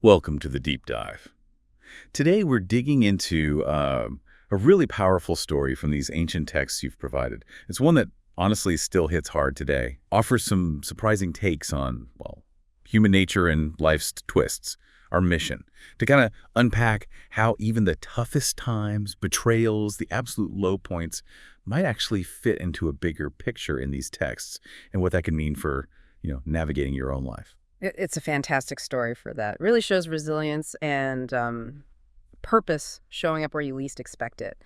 Welcome to the Deep Dive. Today we're digging into a really powerful story from these ancient texts you've provided. It's one that honestly still hits hard today, offers some surprising takes on, well, human nature and life's twists, our mission, to kind of unpack how even the toughest times, betrayals, the absolute low points might actually fit into a bigger picture in these texts and what that can mean for, navigating your own life. It's a fantastic story for that. It really shows resilience and purpose showing up where you least expect it.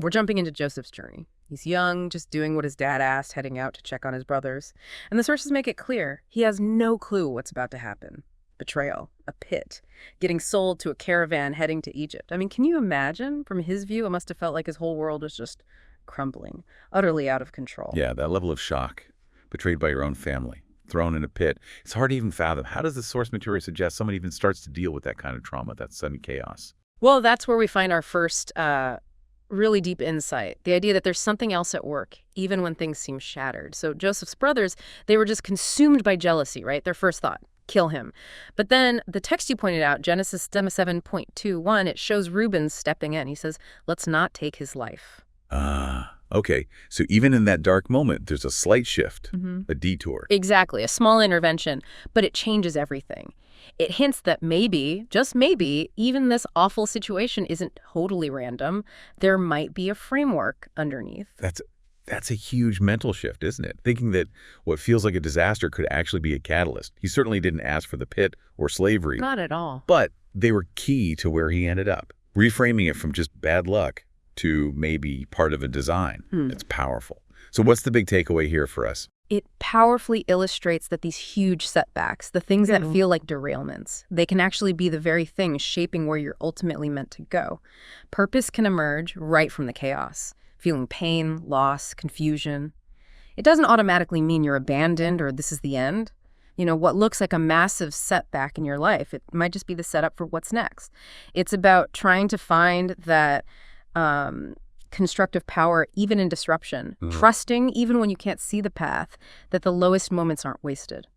We're jumping into Joseph's journey. He's young, just doing what his dad asked, heading out to check on his brothers. And the sources make it clear he has no clue what's about to happen. Betrayal, a pit, getting sold to a caravan heading to Egypt. I mean, can you imagine? From his view, it must have felt like his whole world was just crumbling, utterly out of control. Yeah, that level of shock, betrayed by your own family, thrown in a pit. It's hard to even fathom. How does the source material suggest someone even starts to deal with that kind of trauma, that sudden chaos? Well, that's where we find our first really deep insight, the idea that there's something else at work, even when things seem shattered. So Joseph's brothers, they were just consumed by jealousy, right? Their first thought, kill him. But then the text you pointed out, Genesis 7:21, it shows Reuben stepping in. He says, let's not take his life. Okay. So even in that dark moment, there's a slight shift, a detour. Exactly, a small intervention, but it changes everything. It hints that maybe, just maybe, even this awful situation isn't totally random. There might be a framework underneath. That's a huge mental shift, isn't it? Thinking that what feels like a disaster could actually be a catalyst. He certainly didn't ask for the pit or slavery. Not at all. But they were key to where he ended up. Reframing it from just bad luck to maybe part of a design. It's powerful. So what's the big takeaway here for us? It powerfully illustrates that these huge setbacks, the things that feel like derailments, they can actually be the very things shaping where you're ultimately meant to go. Purpose can emerge right from the chaos, feeling pain, loss, confusion. It doesn't automatically mean you're abandoned or this is the end. What looks like a massive setback in your life, it might just be the setup for what's next. It's about trying to find that constructive power even in disruption, trusting even when you can't see the path, that the lowest moments aren't wasted.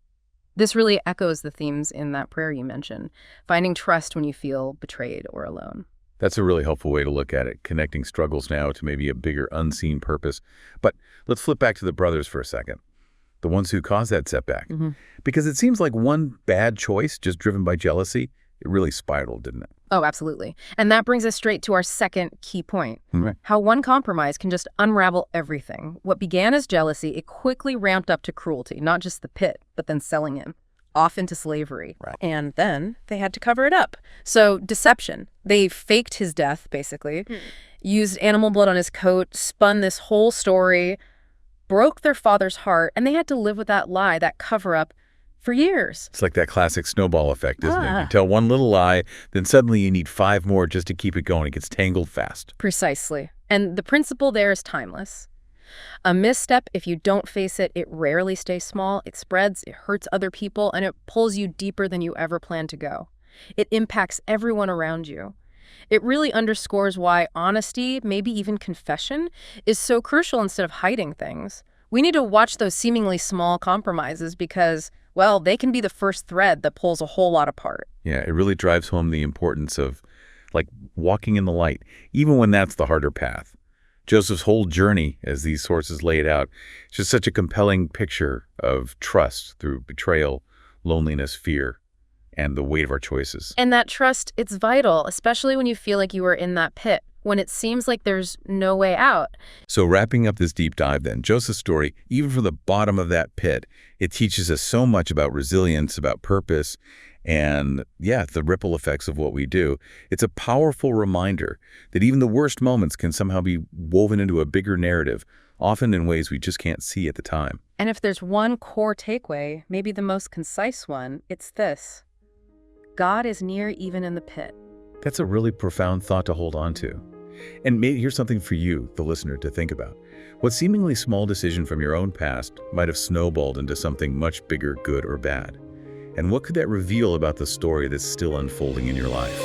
This really echoes the themes in that prayer you mentioned, finding trust when you feel betrayed or alone. That's a really helpful way to look at it, connecting struggles now to maybe a bigger unseen purpose. But let's flip back to the brothers for a second, the ones who caused that setback. Because it seems like one bad choice, just driven by jealousy, it really spiraled, didn't it? Oh, absolutely. And that brings us straight to our second key point, Right. how one compromise can just unravel everything. What began as jealousy, it quickly ramped up to cruelty, not just the pit, but then selling him off into slavery. Right. And then they had to cover it up. So deception. They faked his death, basically, used animal blood on his coat, spun this whole story, broke their father's heart, and they had to live with that lie, that cover-up, for years. It's like that classic snowball effect, isn't it? You tell one little lie, then suddenly you need 5 more just to keep it going. It gets tangled fast. Precisely. And the principle there is timeless. A misstep, if you don't face it, it rarely stays small. It spreads, it hurts other people, and it pulls you deeper than you ever planned to go. It impacts everyone around you. It really underscores why honesty, maybe even confession, is so crucial instead of hiding things. We need to watch those seemingly small compromises because, well, they can be the first thread that pulls a whole lot apart. Yeah, it really drives home the importance of, walking in the light, even when that's the harder path. Joseph's whole journey, as these sources lay it out, is just such a compelling picture of trust through betrayal, loneliness, fear, and the weight of our choices. And that trust, it's vital, especially when you feel like you are in that pit, when it seems like there's no way out. So wrapping up this deep dive then, Joseph's story, even from the bottom of that pit, it teaches us so much about resilience, about purpose, and the ripple effects of what we do. It's a powerful reminder that even the worst moments can somehow be woven into a bigger narrative, often in ways we just can't see at the time. And if there's one core takeaway, maybe the most concise one, it's this: God is near even in the pit. That's a really profound thought to hold on to. And maybe here's something for you, the listener, to think about. What seemingly small decision from your own past might have snowballed into something much bigger, good or bad? And what could that reveal about the story that's still unfolding in your life?